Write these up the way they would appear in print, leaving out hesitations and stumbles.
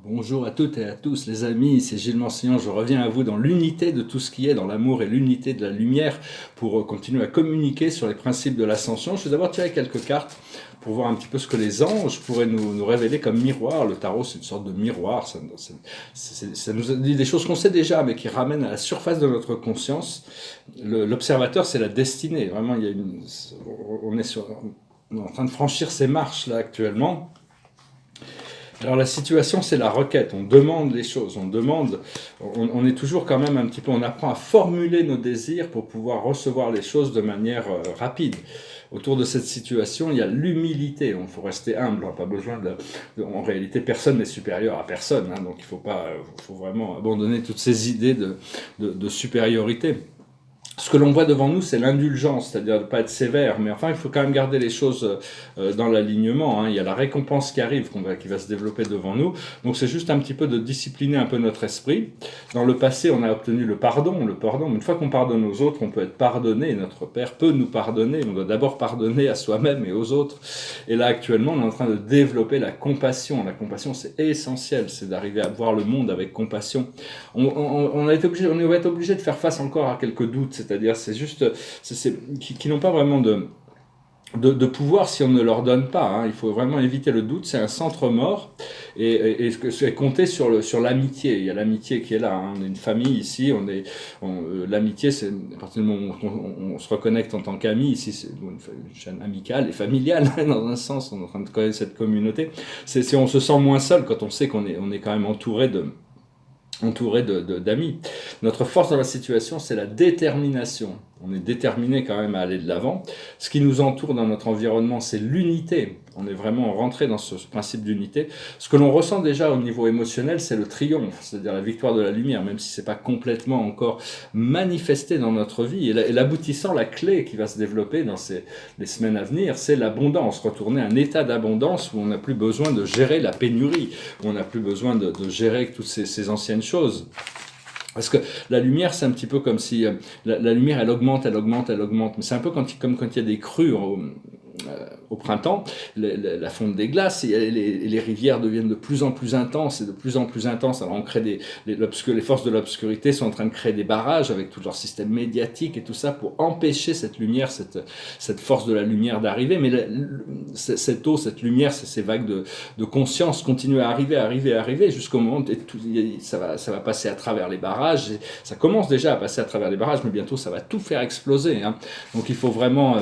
Bonjour à toutes et à tous les amis, c'est Gilles Mancillon, je reviens à vous dans l'unité de tout ce qui est, dans l'amour et l'unité de la lumière pour continuer à communiquer sur les principes de l'ascension. Je vais d'abord tirer quelques cartes pour voir un petit peu ce que les anges pourraient nous révéler comme miroir. Le tarot c'est une sorte de miroir, ça nous dit des choses qu'on sait déjà mais qui ramènent à la surface de notre conscience. L'observateur c'est la destinée, vraiment on est en train de franchir ces marches là actuellement. Alors la situation, c'est la requête. On demande les choses, on est toujours quand même un petit peu, on apprend à formuler nos désirs pour pouvoir recevoir les choses de manière rapide. Autour de cette situation, il y a l'humilité. Il faut rester humble. On n'a pas besoin en réalité, personne n'est supérieur à personne. Hein, donc il faut vraiment abandonner toutes ces idées de supériorité. Ce que l'on voit devant nous, c'est l'indulgence, c'est-à-dire de ne pas être sévère, mais enfin, il faut quand même garder les choses dans l'alignement. Hein. Il y a la récompense qui arrive, qui va se développer devant nous. Donc c'est juste un petit peu de discipliner un peu notre esprit. Dans le passé, on a obtenu le pardon. Mais une fois qu'on pardonne aux autres, on peut être pardonné. Notre Père peut nous pardonner. On doit d'abord pardonner à soi-même et aux autres. Et là, actuellement, on est en train de développer la compassion. La compassion, c'est essentiel, c'est d'arriver à voir le monde avec compassion. On va être obligé de faire face encore à quelques doutes, c'est-à-dire qui n'ont pas vraiment de pouvoir si on ne leur donne pas. Hein. Il faut vraiment éviter le doute, c'est un centre mort et compter sur l'amitié. Il y a l'amitié qui est là. Hein. On est une famille ici. L'amitié, c'est à partir du moment où on se reconnecte en tant qu'amis. Ici, c'est une chaîne amicale et familiale dans un sens. On est en train de connaître cette communauté. Si on se sent moins seul quand on sait qu'on est quand même entouré d'amis. Notre force dans la situation, c'est la détermination. On est déterminé quand même à aller de l'avant. Ce qui nous entoure dans notre environnement, c'est l'unité. On est vraiment rentré dans ce principe d'unité. Ce que l'on ressent déjà au niveau émotionnel, c'est le triomphe, c'est-à-dire la victoire de la lumière, même si c'est pas complètement encore manifesté dans notre vie. Et l'aboutissant, la clé qui va se développer dans les semaines à venir, c'est l'abondance. Retourner à un état d'abondance où on n'a plus besoin de gérer la pénurie, où on n'a plus besoin de gérer toutes ces anciennes choses. Parce que la lumière, c'est un petit peu comme si la lumière, elle augmente. Mais c'est un peu comme quand il y a des crues au printemps, la fonte des glaces, et les rivières deviennent de plus en plus intenses et de plus en plus intenses. Alors on crée les forces de l'obscurité sont en train de créer des barrages avec tout leur système médiatique et tout ça pour empêcher cette lumière, cette force de la lumière d'arriver. Mais cette eau, cette lumière, ces vagues de conscience continuent à arriver jusqu'au moment où ça va passer à travers les barrages. Et ça commence déjà à passer à travers les barrages, mais bientôt ça va tout faire exploser. Hein. Donc il faut vraiment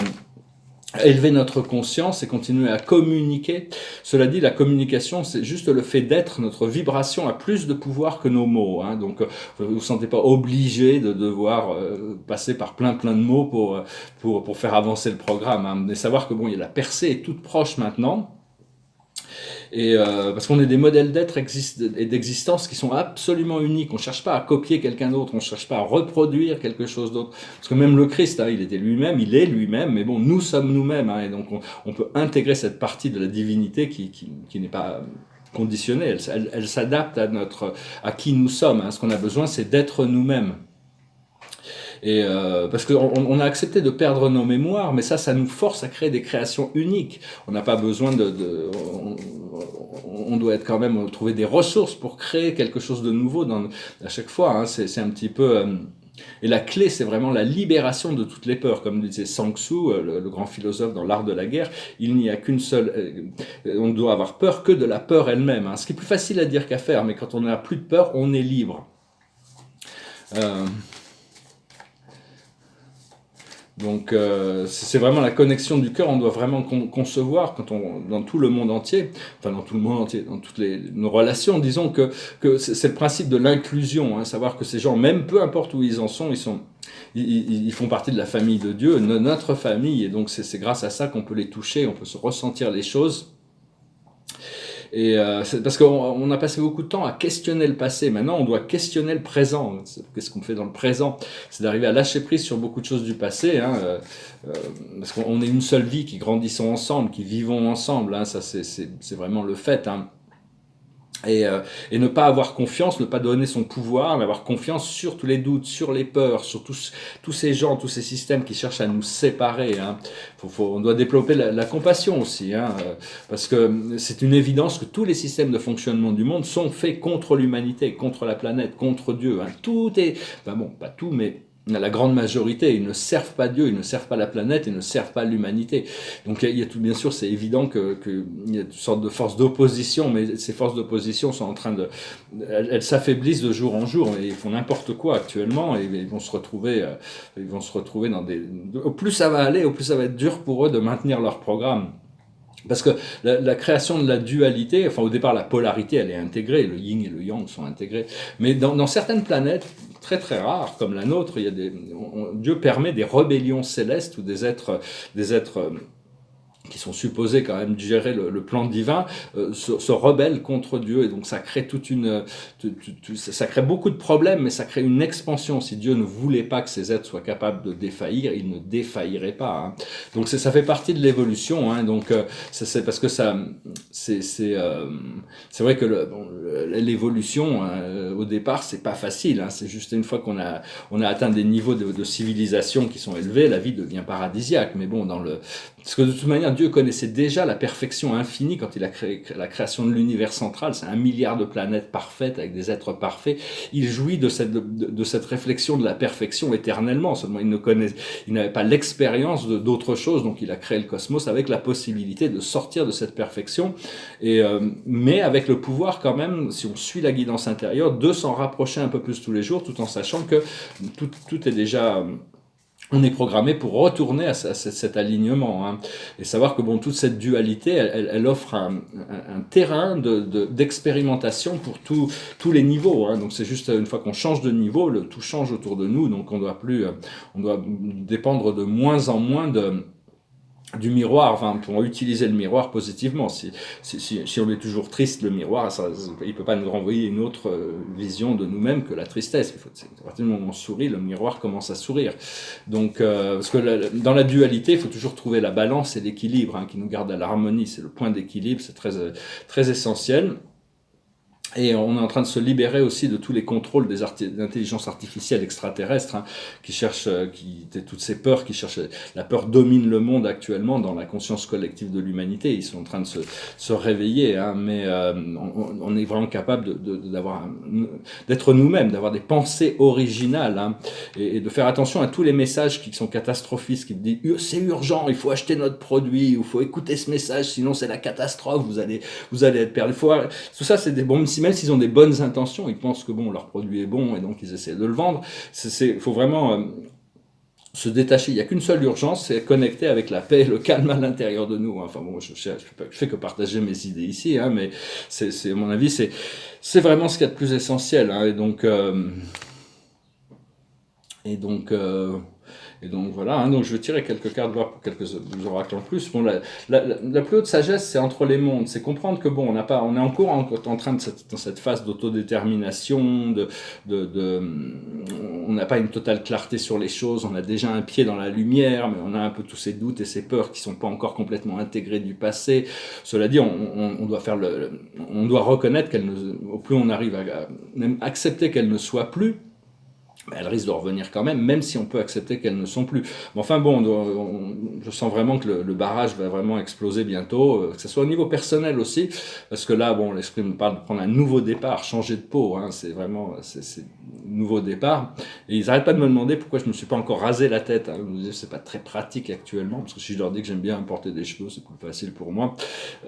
élever notre conscience et continuer à communiquer. Cela dit, la communication, c'est juste le fait d'être. Notre vibration a plus de pouvoir que nos mots. Hein. Donc, vous vous sentez pas obligé de devoir passer par plein de mots pour faire avancer le programme. Hein. Mais savoir que bon, la percée est toute proche maintenant. Et parce qu'on est des modèles d'être et d'existence qui sont absolument uniques. On ne cherche pas à copier quelqu'un d'autre, on ne cherche pas à reproduire quelque chose d'autre. Parce que même le Christ, hein, il est lui-même, mais bon, nous sommes nous-mêmes. Hein, et donc on peut intégrer cette partie de la divinité qui n'est pas conditionnée. Elle s'adapte à qui nous sommes. Hein. Ce qu'on a besoin, c'est d'être nous-mêmes. Et parce qu'on a accepté de perdre nos mémoires, mais ça nous force à créer des créations uniques. On n'a pas besoin on doit être quand même trouver des ressources pour créer quelque chose de nouveau à chaque fois. Hein, c'est un petit peu et la clé, c'est vraiment la libération de toutes les peurs. Comme disait Sang Tzu, le grand philosophe dans l'art de la guerre, il n'y a qu'une seule... on ne doit avoir peur que de la peur elle-même. Hein. Ce qui est plus facile à dire qu'à faire, mais quand on n'a plus de peur, on est libre. Donc c'est vraiment la connexion du cœur, on doit vraiment concevoir dans tout le monde entier, enfin dans tout le monde entier, dans toutes nos relations, disons que c'est le principe de l'inclusion, hein, savoir que ces gens, même peu importe où ils en sont, ils font partie de la famille de Dieu, notre famille, et donc c'est grâce à ça qu'on peut les toucher, on peut se ressentir les choses. Et c'est parce qu'on a passé beaucoup de temps à questionner le passé. Maintenant, on doit questionner le présent. Qu'est-ce qu'on fait dans le présent? C'est d'arriver à lâcher prise sur beaucoup de choses du passé. Hein, parce qu'on est une seule vie qui grandissons ensemble, qui vivons ensemble. Hein, ça, c'est vraiment le fait. Hein. Et ne pas avoir confiance, ne pas donner son pouvoir, mais avoir confiance sur tous les doutes, sur les peurs, sur tous ces gens, tous ces systèmes qui cherchent à nous séparer. Hein. On doit développer la compassion aussi, hein, parce que c'est une évidence que tous les systèmes de fonctionnement du monde sont faits contre l'humanité, contre la planète, contre Dieu. Hein. Tout est, enfin bon, pas tout, mais la grande majorité, ils ne servent pas Dieu, ils ne servent pas la planète, ils ne servent pas l'humanité. Donc il y a tout, bien sûr, c'est évident qu'il y a une sorte de force d'opposition, mais ces forces d'opposition sont en train elles s'affaiblissent de jour en jour, et ils font n'importe quoi actuellement, et ils vont se retrouver dans au plus ça va aller, au plus ça va être dur pour eux de maintenir leur programme. Parce que la création de la dualité, enfin au départ la polarité elle est intégrée, le yin et le yang sont intégrés, mais dans certaines planètes très très rares comme la nôtre, il y a Dieu permet des rébellions célestes où des êtres qui sont supposés quand même gérer le plan divin, se rebellent contre Dieu, et donc ça crée ça crée beaucoup de problèmes, mais ça crée une expansion. Si Dieu ne voulait pas que ces êtres soient capables de défaillir, ils ne défailliraient pas. Hein. Donc ça fait partie de l'évolution. Hein. Donc c'est parce que c'est vrai que l'évolution au départ c'est pas facile. Hein. C'est juste une fois qu'on a atteint des niveaux de civilisation qui sont élevés, la vie devient paradisiaque. Mais bon, parce que de toute manière, Dieu connaissait déjà la perfection infinie quand il a créé la création de l'univers central. C'est 1 milliard de planètes parfaites avec des êtres parfaits. Il jouit de cette réflexion de la perfection éternellement. Seulement, il n'avait pas l'expérience d'autre chose. Donc, il a créé le cosmos avec la possibilité de sortir de cette perfection. Mais avec le pouvoir quand même, si on suit la guidance intérieure, de s'en rapprocher un peu plus tous les jours, tout en sachant que tout est déjà... on est programmé pour retourner à cet alignement, hein, et savoir que bon, toute cette dualité, elle offre un terrain d'expérimentation pour tous les niveaux. Hein. Donc c'est juste une fois qu'on change de niveau, tout change autour de nous. Donc on doit dépendre de moins en moins du miroir, enfin, pour utiliser le miroir positivement. Si on est toujours triste, le miroir, il peut pas nous renvoyer une autre vision de nous-mêmes que la tristesse. À partir du moment où on sourit, le miroir commence à sourire. Donc, parce que dans la dualité, il faut toujours trouver la balance et l'équilibre, hein, qui nous garde à l'harmonie. C'est le point d'équilibre, c'est très, très essentiel. Et on est en train de se libérer aussi de tous les contrôles des intelligences artificielles extraterrestres, hein, toutes ces peurs qui cherchent. La peur domine le monde actuellement dans la conscience collective de l'humanité. Ils sont en train de se réveiller, hein, mais on est vraiment capable d'être nous-mêmes, d'avoir des pensées originales, hein, et de faire attention à tous les messages qui sont catastrophistes, qui disent c'est urgent, il faut acheter notre produit, il faut écouter ce message, sinon c'est la catastrophe, vous allez être perdu. Tout ça, c'est des bons. Même s'ils ont des bonnes intentions, ils pensent que bon, leur produit est bon et donc ils essaient de le vendre. Il faut vraiment se détacher. Il n'y a qu'une seule urgence, c'est connecter avec la paix et le calme à l'intérieur de nous. Enfin bon, je fais que partager mes idées ici, hein, mais à mon avis, c'est vraiment ce qu'il y a de plus essentiel. Hein, et donc voilà, hein, donc je vais tirer quelques cartes, voir pour quelques oracles en plus. Bon, la plus haute sagesse, c'est entre les mondes, c'est comprendre que bon, on est encore en train dans cette phase d'autodétermination, on n'a pas une totale clarté sur les choses, on a déjà un pied dans la lumière, mais on a un peu tous ces doutes et ces peurs qui sont pas encore complètement intégrés du passé. Cela dit, on doit reconnaître au plus on arrive à même accepter qu'elles ne soient plus, elles risquent de revenir quand même si on peut accepter qu'elles ne sont plus. Mais enfin bon, je sens vraiment que le barrage va vraiment exploser bientôt, que ce soit au niveau personnel aussi, parce que là, bon, l'esprit me parle de prendre un nouveau départ, changer de peau, hein, c'est vraiment, c'est nouveau départ. Et ils n'arrêtent pas de me demander pourquoi je me suis pas encore rasé la tête. Hein. C'est pas très pratique actuellement, parce que si je leur dis que j'aime bien porter des cheveux, c'est plus facile pour moi.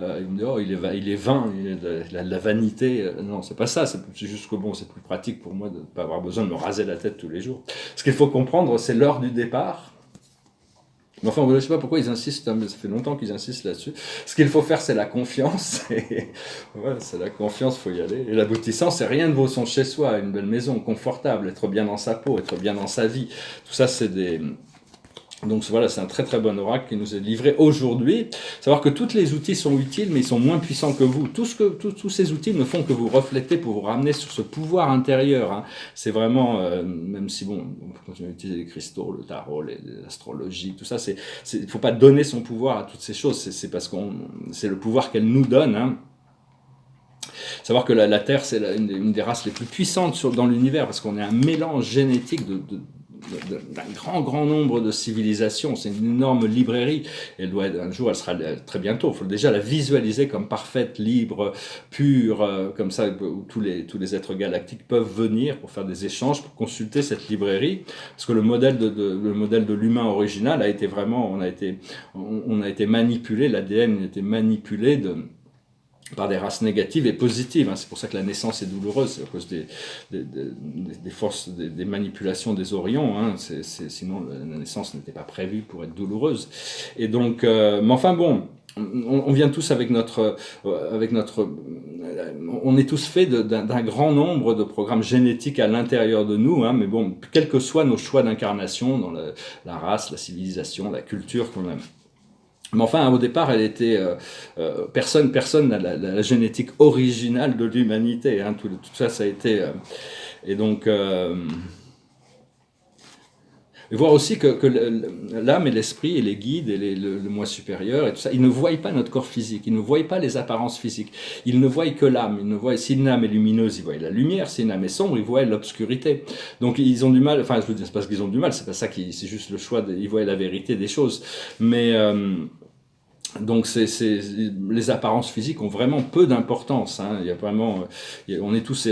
Ils me disent, oh, il est vain, il a de la vanité. Non, c'est pas ça, c'est juste que bon, c'est plus pratique pour moi de ne pas avoir besoin de me raser la tête tous les jours. Ce qu'il faut comprendre, c'est l'heure du départ. Mais enfin, je ne sais pas pourquoi ils insistent, mais ça fait longtemps qu'ils insistent là-dessus. Ce qu'il faut faire, c'est la confiance. Ouais, c'est la confiance, il faut y aller. Et l'aboutissant, c'est rien de vaut son chez-soi, une belle maison, confortable, être bien dans sa peau, être bien dans sa vie. Tout ça, c'est des... Donc voilà, c'est un très très bon oracle qui nous est livré aujourd'hui. Savoir que tous les outils sont utiles, mais ils sont moins puissants que vous. Tous ces outils ne font que vous refléter pour vous ramener sur ce pouvoir intérieur. Hein. C'est vraiment, même si bon, on peut continuer à utiliser les cristaux, le tarot, l'astrologie, tout ça, il faut pas donner son pouvoir à toutes ces choses. C'est parce c'est le pouvoir qu'elle nous donne. Hein. Savoir que la Terre, c'est une des races les plus puissantes dans l'univers, parce qu'on est un mélange génétique d'un grand nombre de civilisations. C'est une énorme librairie. Elle doit être, un jour, elle sera très bientôt. Il faut déjà la visualiser comme parfaite, libre, pure, comme ça, où tous les êtres galactiques peuvent venir pour faire des échanges, pour consulter cette librairie. Parce que le modèle de l'humain original a été vraiment, on a été manipulé, l'ADN a été manipulé par des races négatives et positives. C'est pour ça que la naissance est douloureuse, c'est à cause des forces, des manipulations des Orions. Sinon, la naissance n'était pas prévue pour être douloureuse. Et donc, mais enfin bon, on vient tous avec notre, on est tous faits d'un grand nombre de programmes génétiques à l'intérieur de nous, mais bon, quels que soient nos choix d'incarnation dans la race, la civilisation, la culture qu'on a. Mais enfin, au départ, elle était personne n'a la génétique originale de l'humanité. Tout ça, ça a été et donc et voir aussi que l'âme et l'esprit et les guides et le moi supérieur et tout ça, ils ne voient pas notre corps physique, ils ne voient pas les apparences physiques, ils ne voient que l'âme. Ils ne voient, si une âme est lumineuse, ils voient la lumière, si une âme est sombre, ils voient l'obscurité. Donc ils ont du mal, enfin je veux dire, c'est parce qu'ils ont du mal, c'est pas ça c'est juste le choix, ils voient la vérité des choses. Mais donc les apparences physiques ont vraiment peu d'importance. Il y a vraiment, on est tous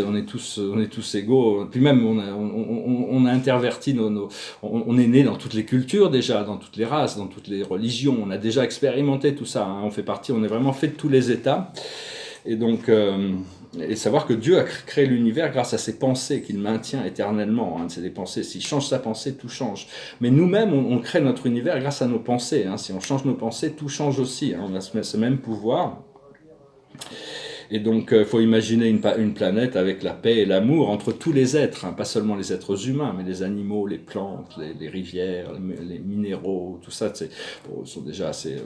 égaux. Puis même on a interverti on est né dans toutes les cultures déjà, dans toutes les races, dans toutes les religions. On a déjà expérimenté tout ça. On fait partie, on est vraiment fait de tous les états. Et donc et savoir que Dieu a créé l'univers grâce à ses pensées qu'il maintient éternellement. C'est des pensées. S'il change sa pensée, tout change. Mais nous-mêmes, on crée notre univers grâce à nos pensées. Si on change nos pensées, tout change aussi. On a ce même pouvoir. Et donc, il faut imaginer une planète avec la paix et l'amour entre tous les êtres, pas seulement les êtres humains, mais les animaux, les plantes, les rivières, les minéraux, tout ça, sont déjà assez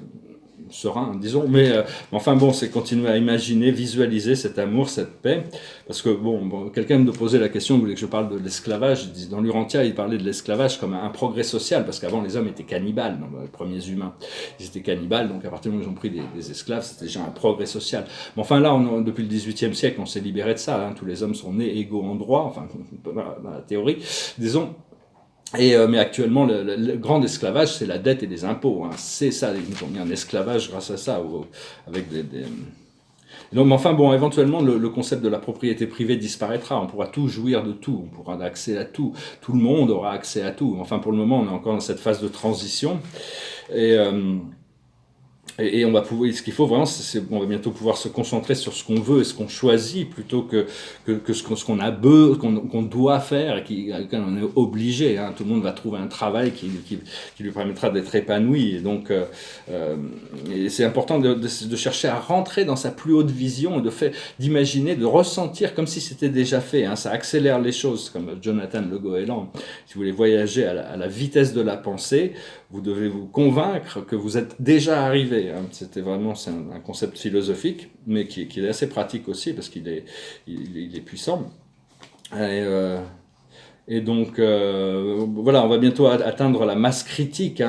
serein, disons, mais enfin bon, c'est continuer à imaginer, visualiser cet amour, cette paix, parce que bon quelqu'un me posait la question, il voulait que je parle de l'esclavage. Dans l'Urantia, il parlait de l'esclavage comme un progrès social, parce qu'avant les hommes étaient cannibales, les premiers humains, ils étaient cannibales, donc à partir du moment où ils ont pris des esclaves, c'était déjà un progrès social. Mais enfin là, depuis le XVIIIe siècle, on s'est libéré de ça, tous les hommes sont nés égaux en droit, enfin dans la théorie, disons. Mais actuellement, le grand esclavage, c'est la dette et les impôts. C'est ça, ils ont mis un esclavage grâce à ça, avec Donc, mais enfin bon, éventuellement, le concept de la propriété privée disparaîtra. On pourra tout jouir de tout, on pourra avoir accès à tout. Tout le monde aura accès à tout. Enfin, pour le moment, on est encore dans cette phase de transition. Et on va pouvoir, ce qu'il faut vraiment, on va bientôt pouvoir se concentrer sur ce qu'on veut et ce qu'on choisit plutôt que ce qu'on a qu'on doit faire et auquel on est obligé. Tout le monde va trouver un travail qui lui permettra d'être épanoui. Et donc, et c'est important de chercher à rentrer dans sa plus haute vision et d'imaginer, de ressentir comme si c'était déjà fait. Ça accélère les choses, comme Jonathan Le Goéland. Si vous voulez voyager à la vitesse de la pensée, vous devez vous convaincre que vous êtes déjà arrivé. C'est un concept philosophique, mais qui est assez pratique aussi, parce qu'il est puissant. Et donc, voilà, on va bientôt atteindre la masse critique.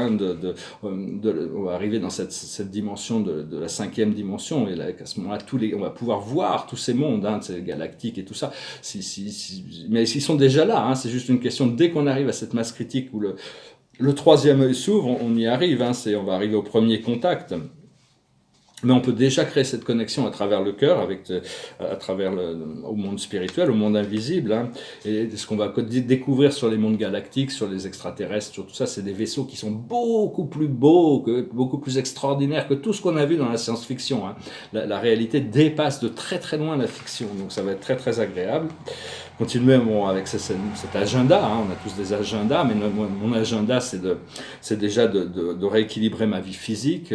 On va arriver dans cette dimension de la 5e dimension. Et là, à ce moment-là, on va pouvoir voir tous ces mondes, ces galactiques et tout ça. Mais ils sont déjà là. C'est juste une question, dès qu'on arrive à cette masse critique où le 3e œil s'ouvre, on y arrive. On va arriver au premier contact. Mais on peut déjà créer cette connexion à travers le cœur, à travers au monde spirituel, au monde invisible. Et ce qu'on va découvrir sur les mondes galactiques, sur les extraterrestres, sur tout ça, c'est des vaisseaux qui sont beaucoup plus beaux, beaucoup plus extraordinaires que tout ce qu'on a vu dans la science-fiction. La réalité dépasse de très très loin la fiction, donc ça va être très très agréable. Continuer avec cet agenda, on a tous des agendas, mais mon agenda c'est déjà de rééquilibrer ma vie physique,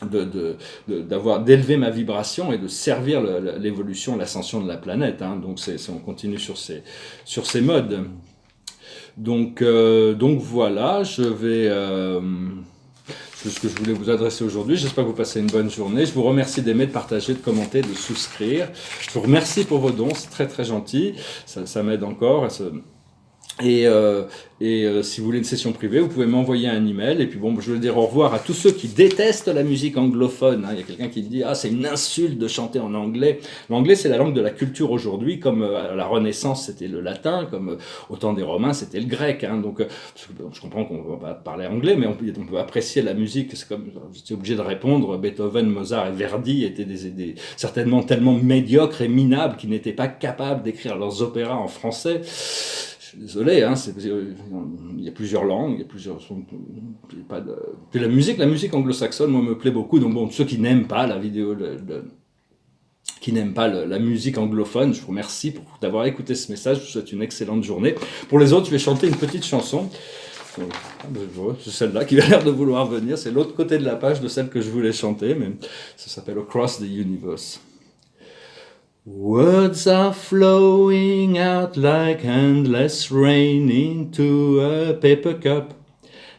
d'élever ma vibration et de servir l'évolution, l'ascension de la planète. Donc on continue sur ces modes. Donc voilà, je vais c'est ce que je voulais vous adresser aujourd'hui. J'espère que vous passez une bonne journée. Je vous remercie d'aimer, de partager, de commenter, de souscrire. Je vous remercie pour vos dons, c'est très très gentil. Ça m'aide encore Et si vous voulez une session privée, vous pouvez m'envoyer un email. Et puis bon, je veux dire au revoir à tous ceux qui détestent la musique anglophone. Il y a quelqu'un qui dit ah, c'est une insulte de chanter en anglais. L'anglais, c'est la langue de la culture aujourd'hui, comme à la Renaissance c'était le latin, comme au temps des Romains c'était le grec. Donc je comprends qu'on va pas parler anglais, mais on peut apprécier la musique. C'est comme j'étais obligé de répondre. Beethoven, Mozart et Verdi étaient certainement tellement médiocres et minables qu'ils n'étaient pas capables d'écrire leurs opéras en français. Je suis désolé, il y a plusieurs langues, il y a plusieurs sons. Puis la musique anglo-saxonne, moi, me plaît beaucoup. Donc bon, ceux qui n'aiment pas la vidéo, qui n'aiment pas la musique anglophone, je vous remercie d'avoir écouté ce message. Je vous souhaite une excellente journée. Pour les autres, je vais chanter une petite chanson. C'est celle-là qui a l'air de vouloir venir. C'est l'autre côté de la page de celle que je voulais chanter, mais ça s'appelle Across the Universe. Words are flowing out like endless rain into a paper cup.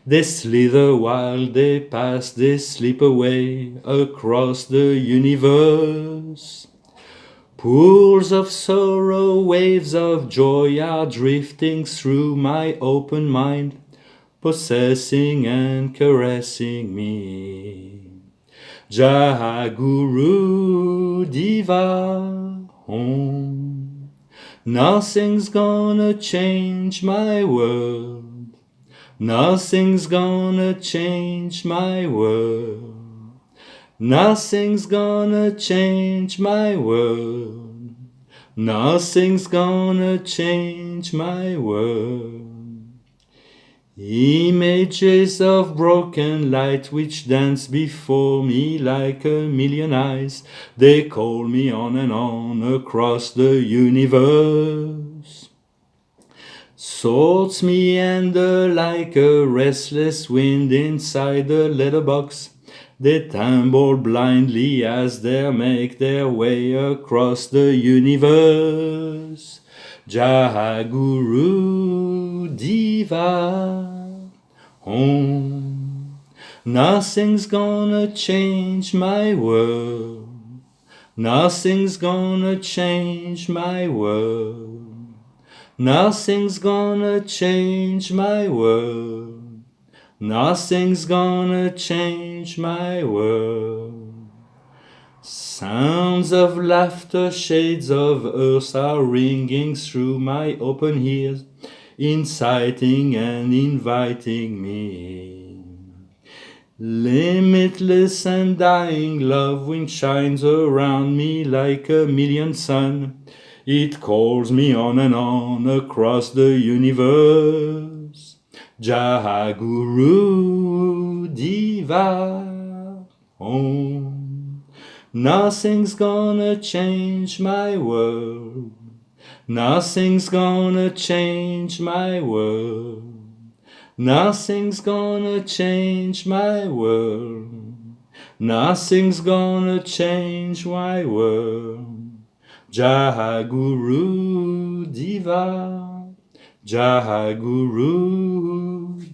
They slither while they pass, they slip away across the universe. Pools of sorrow, waves of joy are drifting through my open mind, possessing and caressing me. Jaguru Diva Om. Nothing's gonna change my world. Nothing's gonna change my world. Nothing's gonna change my world. Nothing's gonna change my world. Images of broken light which dance before me like a million eyes, they call me on and on across the universe. Sorts meander like a restless wind inside the letterbox. They tumble blindly as they make their way across the universe. Jaguru Diva Om. Nothing's gonna change my world. Nothing's gonna change my world. Nothing's gonna change my world. Nothing's gonna change my world. Sounds of laughter, shades of earth are ringing through my open ears, inciting and inviting me. Limitless and dying love wind shines around me like a million sun. It calls me on and on across the universe. Jaguru Diva Om. Nothing's gonna change my world. Nothing's gonna change my world. Nothing's gonna change my world. Nothing's gonna change my world. Jaguru Diva. Jaguru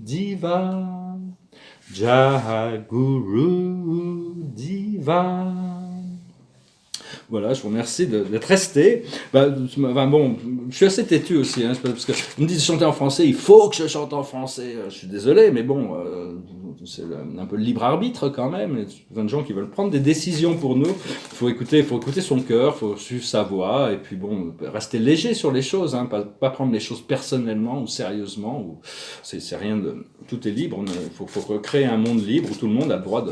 Diva. Jaguru Diva. Voilà, je vous remercie d'être resté. Bon, je suis assez têtu aussi, parce que on me dit de chanter en français, il faut que je chante en français. Je suis désolé, mais bon, c'est un peu le libre arbitre quand même. Il y a plein de gens qui veulent prendre des décisions pour nous. Il faut écouter son cœur, il faut suivre sa voix, et puis bon, rester léger sur les choses, pas prendre les choses personnellement ou sérieusement. C'est rien de, tout est libre. Il faut créer un monde libre où tout le monde a le droit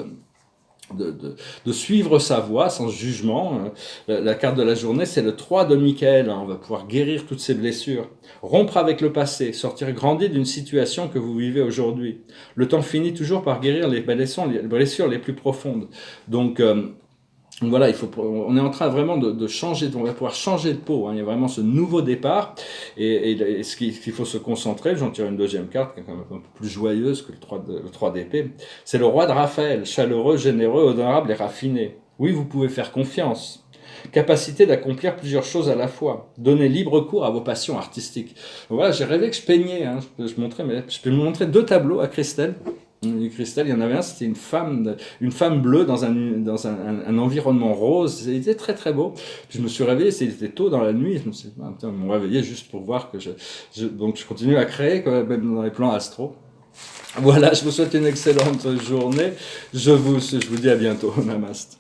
de suivre sa voie sans jugement. La carte de la journée, c'est le 3 de Michael. On va pouvoir guérir toutes ces blessures, rompre avec le passé, sortir grandi d'une situation que vous vivez aujourd'hui. Le temps finit toujours par guérir les blessures les plus profondes. Donc voilà, on est en train vraiment de changer, on va pouvoir changer de peau. Il y a vraiment ce nouveau départ, et ce qu'il faut se concentrer. J'en tire une deuxième carte qui est quand même un peu plus joyeuse que le 3 d'épée. C'est le roi de Raphaël, chaleureux, généreux, honorable et raffiné. Oui, vous pouvez faire confiance. Capacité d'accomplir plusieurs choses à la fois. Donner libre cours à vos passions artistiques. Voilà, j'ai rêvé que je peignais. Je peux vous montrer 2 tableaux à Christelle. du cristal, il y en avait un, c'était une femme bleue dans un environnement rose. C'était très très beau. Puis je me suis réveillé, c'était tôt dans la nuit. Je me suis dit, ah, putain, ils m'ont réveillé juste pour voir que donc je continue à créer, quoi, même dans les plans astro. Voilà, je vous souhaite une excellente journée. Je vous dis à bientôt. Namaste.